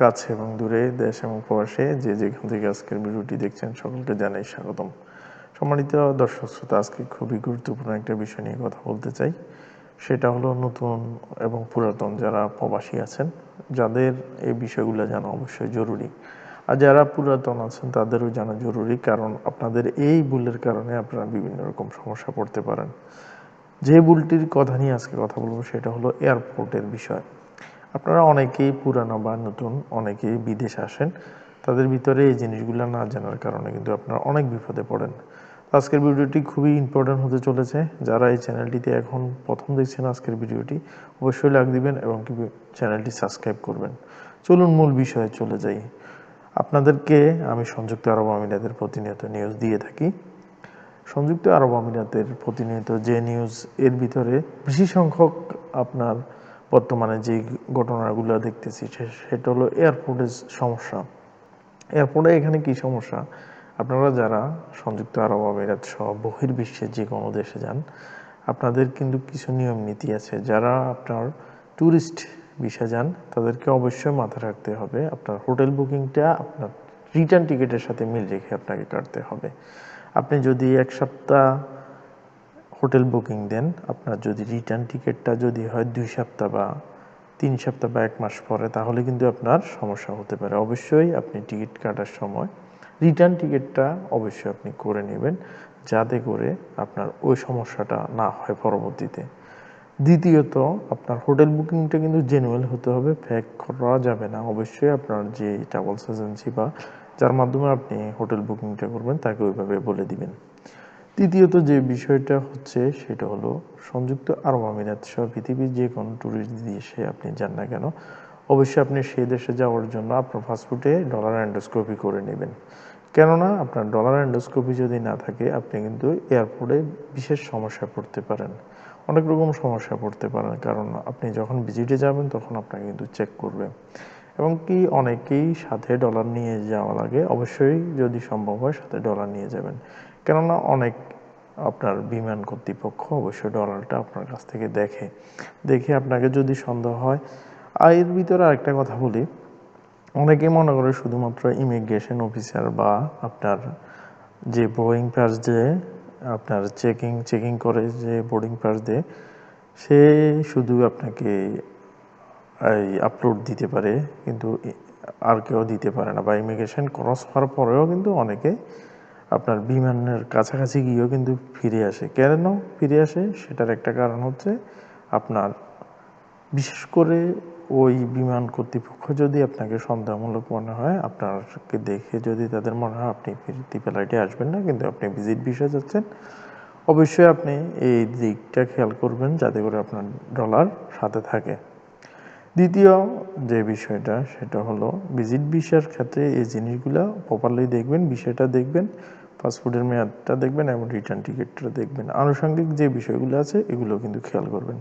কাছে এবং দূরে, দেশ এবং প্রবাসে যে যেখান থেকে আজকের ভিডিওটি দেখছেন সকলকে জানাই স্বাগতম। সম্মানিত দর্শক শ্রোতা, আজকে খুবই গুরুত্বপূর্ণ একটা বিষয় নিয়ে কথা বলতে চাই। সেটা হলো নতুন এবং পুরাতন যারা প্রবাসী আছেন, যাদের এই বিষয়গুলো জানা অবশ্যই জরুরি। আর যারা পুরাতন আছেন তাদেরও জানা জরুরি, কারণ আপনাদের এই ভুলের কারণে আপনারা বিভিন্ন রকম সমস্যা পড়তে পারেন। যে ভুলটির কথা নিয়ে আজকে কথা বলবো সেটা হলো এয়ারপোর্টের বিষয়। আপনারা অনেকেই পুরানো বা নতুন, অনেকেই বিদেশ আসেন, তাদের ভিতরে এই জিনিসগুলো না জানার কারণে কিন্তু আপনারা অনেক বিপদে পড়েন। আজকের ভিডিওটি খুবই ইম্পর্ট্যান্ট হতে চলেছে। যারা এই চ্যানেলটিতে এখন প্রথম দেখছেন আজকের ভিডিওটি, অবশ্যই লাইক দিবেন এবং চ্যানেলটি সাবস্ক্রাইব করবেন। চলুন মূল বিষয়ে চলে যাই। আপনাদেরকে আমি সংযুক্ত আরব আমিরাতের প্রতিনিয়ত নিউজ দিয়ে থাকি। সংযুক্ত আরব আমিরাতের প্রতিনিয়ত যে নিউজ, এর ভিতরে বেশি সংখ্যক আপনার বর্তমানে যে ঘটনাগুলো দেখতেছি সেটা হলো এয়ারপোর্টের সমস্যা। এয়ারপোর্টে এখানে কি সমস্যা, আপনারা যারা সংযুক্ত আরব আমিরাত সহ বহির্বিশ্বের যে কোনো দেশে যান, আপনাদের কিন্তু কিছু নিয়ম নীতি আছে। যারা আপনার ট্যুরিস্ট ভিসা যান তাদেরকে অবশ্যই মাথায় রাখতে হবে, আপনার হোটেল বুকিংটা আপনার রিটার্ন টিকিটের সাথে মিল রেখে আপনাকে কাটতে হবে। আপনি যদি 1 সপ্তাহ হোটেল বুকিং দেন, আপনার যদি রিটার্ন টিকিটটা যদি হয় 2 সপ্তাহ বা 3 সপ্তাহ বা 1 মাস পরে, তাহলে কিন্তু আপনার সমস্যা হতে পারে। অবশ্যই আপনি টিকিট কাটার সময় রিটার্ন টিকিটটা অবশ্যই আপনি করে নেবেন, যাতে করে আপনার ওই সমস্যাটা না হয় পরবর্তীতে। দ্বিতীয়ত, আপনার হোটেল বুকিংটা কিন্তু জেনুইন হতে হবে, ফেক করা যাবে না। অবশ্যই আপনার যে ট্রাভেলস এজেন্সি বা যার মাধ্যমে আপনি হোটেল বুকিংটা করবেন তাকে ওইভাবে বলে দিবেন। তৃতীয়ত যে বিষয়টা হচ্ছে সেটা হলো, সংযুক্ত আরব আমিরাত সহ পৃথিবীর যে কোনো ট্যুরিস্ট দেশে আপনি যান না কেন, অবশ্যই আপনি সেই দেশে যাওয়ার জন্য আপনার পাসপোর্টে ডলার এন্ডোস্কোপি করে নেবেন। কেননা আপনার ডলার এন্ডোস্কোপি যদি না থাকে, আপনি কিন্তু এয়ারপোর্টে বিশেষ সমস্যায় পড়তে পারেন, অনেক রকম সমস্যা পড়তে পারেন। কারণ আপনি যখন ভিজিটে যাবেন তখন আপনাকে কিন্তু চেক করবে, এবং কি অনেকেই সাথে ডলার নিয়ে যাওয়া লাগে। অবশ্যই যদি সম্ভব হয় সাথে ডলার নিয়ে যাবেন, কেননা অনেক আপনার বিমান কর্তৃপক্ষ অবশ্যই ডলারটা আপনার কাছ থেকে দেখে আপনাকে যদি সন্দেহ হয়। আর এর ভিতরে আরেকটা কথা বলি, অনেকে মনে করে শুধুমাত্র ইমিগ্রেশন অফিসার বা আপনার যে বোর্ডিং পাস দিয়ে আপনার চেকিং করে, যে বোর্ডিং পাস দিয়ে সে শুধু আপনাকে এই আপলোড দিতে পারে, কিন্তু আর কেউ দিতে পারে না। বা ইমিগ্রেশন ক্রস হওয়ার পরেও কিন্তু অনেকে আপনার বিমানের কাছাকাছি গিয়েও কিন্তু ফিরে আসে। কেন ফিরে আসে সেটার একটা কারণ হচ্ছে, আপনার বিশেষ করে ওই বিমান কর্তৃপক্ষ যদি আপনাকে সন্দেহমূলক মনে হয়, আপনাকে দেখে যদি তাদের মনে হয় আপনি ফিরতি ফ্লাইটে আসবেন না, কিন্তু আপনি ভিজিট ভিসা যাচ্ছেন, অবশ্যই আপনি এই দিকটা খেয়াল করবেন যাতে করে আপনার ডলার সাথে থাকে। দ্বিতীয় যে বিষয়টা সেটা হলো, ভিজিট ভিসার ক্ষেত্রে এই জিনিসগুলো প্রপারলি দেখবেন, বিষয়টা দেখবেন, পাসপোর্টের মেয়াদটা দেখবেন এবং রিটার্ন টিকিটটা দেখবেন। আনুষঙ্গিক যে বিষয়গুলো আছে এগুলো কিন্তু খেয়াল করবেন।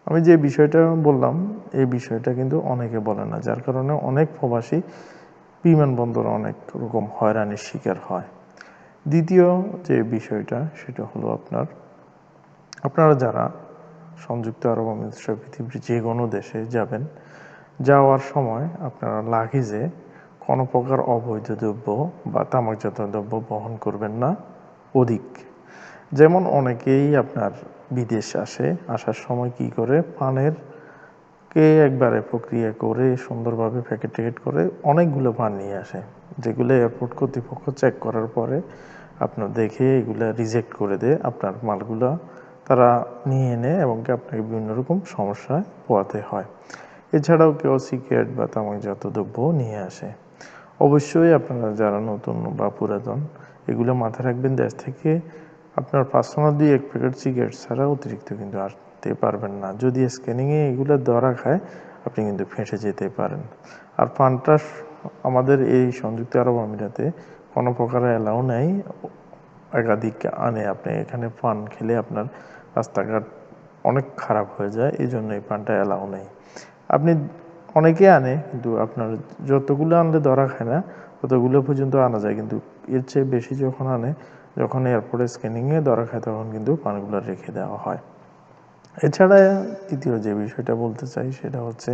আমি যে বিষয়টা বললাম এই বিষয়টা কিন্তু অনেকে বলে না, যার কারণে অনেক প্রবাসী বিমানবন্দরে অনেক রকম হয়রানির শিকার হয়। দ্বিতীয় যে বিষয়টা সেটা হলো, আপনারা যারা সংযুক্ত আরব আমিরাত সহ পৃথিবীর যে কোনো দেশে যাবেন, যাওয়ার সময় আপনারা লাগেজে কোনো প্রকার অবৈধ দ্রব্য বা তামাকজাত দ্রব্য বহন করবেন না অধিক। যেমন অনেকেই আপনার বিদেশ আসার সময় কি করে, পানেরকে একবারে প্রক্রিয়া করে সুন্দরভাবে প্যাকেট করে অনেকগুলো পান নিয়ে আসে, যেগুলো এয়ারপোর্ট কর্তৃপক্ষ চেক করার পরে আপনার দেখে এগুলো রিজেক্ট করে দেয়। আপনার মালগুলো তারা নিয়ে নেয় এবং আপনাকে বিভিন্ন রকম সমস্যায় পোহাতে হয়। এছাড়াও কেউ সিগারেট বা তামাকজাত দ্রব্য নিয়ে আসে। অবশ্যই আপনারা যারা নতুন বা পুরাতন, এগুলো মাথায় রাখবেন। দেশ থেকে আপনার পার্সোনাল 2-1 প্যাকেট সিগারেট ছাড়া অতিরিক্ত কিন্তু আসতে পারবেন না। যদি স্ক্যানিংয়ে এগুলো ধরা খায়, আপনি কিন্তু ফেঁসে যেতে পারেন। আর পানটা আমাদের এই সংযুক্ত আরব আমিরাতে কোনো প্রকার অ্যালাউ নেই একাধিক আনে। আপনি এখানে পান খেলে আপনার রাস্তাঘাট অনেক খারাপ হয়ে যায়, এই জন্য এই পানটা অ্যালাউ নেই। আপনি অনেকে আনে, কিন্তু আপনার যতগুলো আনলে ধরা খায় না ততগুলো পর্যন্ত আনা যায়, কিন্তু এর চেয়ে বেশি যখন আনে, যখন এয়ারপোর্টে স্ক্যানিংয়ে ধরা খায় তখন কিন্তু পানগুলো রেখে দেওয়া হয়। এছাড়া তৃতীয় যে বিষয়টা বলতে চাই সেটা হচ্ছে,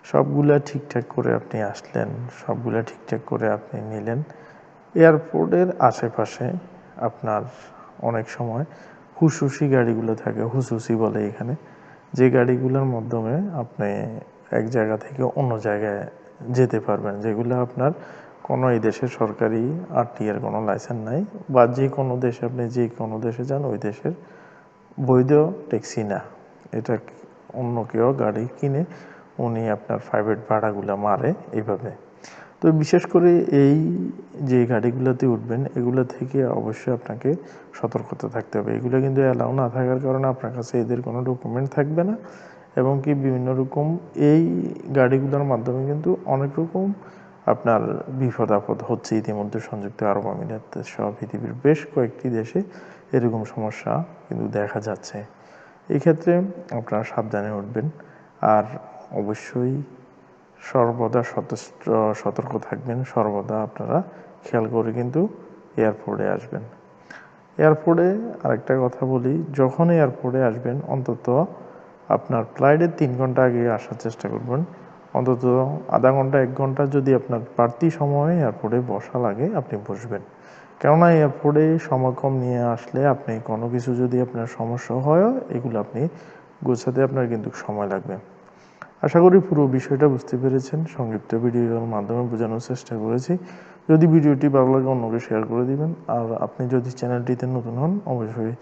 সবগুলা ঠিকঠাক করে আপনি আসলেন, সবগুলা ঠিকঠাক করে আপনি নিলেন। এয়ারপোর্টের আশেপাশে আপনার অনেক সময় হুসুসি গাড়িগুলো থাকে, হুসুসি বলে এখানে, যে গাড়িগুলোর মাধ্যমে আপনি এক জায়গা থেকে অন্য জায়গায় যেতে পারবেন, যেগুলো আপনার কোনো এই দেশের সরকারি আরটিআর কোনো লাইসেন্স নাই, বা যে কোনো দেশে আপনি যে কোনো দেশে যান ওই দেশের বৈধ ট্যাক্সি না। এটা অন্য কেউ গাড়ি কিনে উনি আপনার প্রাইভেট ভাড়াগুলো মারে এইভাবে। তো বিশেষ করে এই যে গাড়িগুলোতে উঠবেন এগুলো থেকে অবশ্যই আপনাকে সতর্কতা থাকতে হবে। এগুলো কিন্তু অ্যালাউ না থাকার কারণে আপনার কাছে এদের কোনো ডকুমেন্ট থাকবে না, এবং কি বিভিন্ন রকম এই গাড়িগুলোর মাধ্যমে কিন্তু অনেক রকম আপনার বিপদ আপদ হচ্ছে। ইতিমধ্যে সংযুক্ত আরব আমিরাত সহ পৃথিবীর বেশ কয়েকটি দেশে এরকম সমস্যা কিন্তু দেখা যাচ্ছে। এই ক্ষেত্রে আপনারা সাবধানে উঠবেন, আর অবশ্যই সর্বদা সতর্ক থাকবেন, সর্বদা আপনারা খেয়াল করে কিন্তু এয়ারপোর্টে আসবেন। এয়ারপোর্টে আরেকটা কথা বলি, যখন এয়ারপোর্টে আসবেন অন্তত আপনার ফ্লাইটের 3 ঘন্টা আগে আসার চেষ্টা করবেন। অন্তত আধা ঘন্টা 1 ঘন্টা যদি আপনার বাড়তি সময় এয়ারপোর্টে বসা লাগে আপনি বসবেন, কেননা এয়ারপোর্টে সময় কম নিয়ে আসলে আপনি কোনো কিছু যদি আপনার সমস্যা হয় এগুলো আপনি গোছাতে আপনার কিন্তু সময় লাগবে। আশা করি পুরো বিষয়টা বুঝতে পেরেছেন। সংক্ষিপ্ত ভিডিওর মাধ্যমে বোঝানোর চেষ্টা করেছি। যদি ভিডিওটি ভালো লাগে অন্যকে শেয়ার করে দিবেন, আর আপনি যদি চ্যানেলটিতে নতুন হন অবশ্যই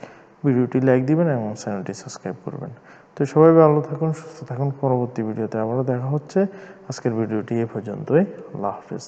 ভিডিওটি লাইক দিবেন এবং চ্যানেলটি সাবস্ক্রাইব করবেন। তো সবাই ভালো থাকুন, সুস্থ থাকুন। পরবর্তী ভিডিওতে আবারও দেখা হচ্ছে। আজকের ভিডিওটি এ পর্যন্তই। আল্লাহ হাফেজ।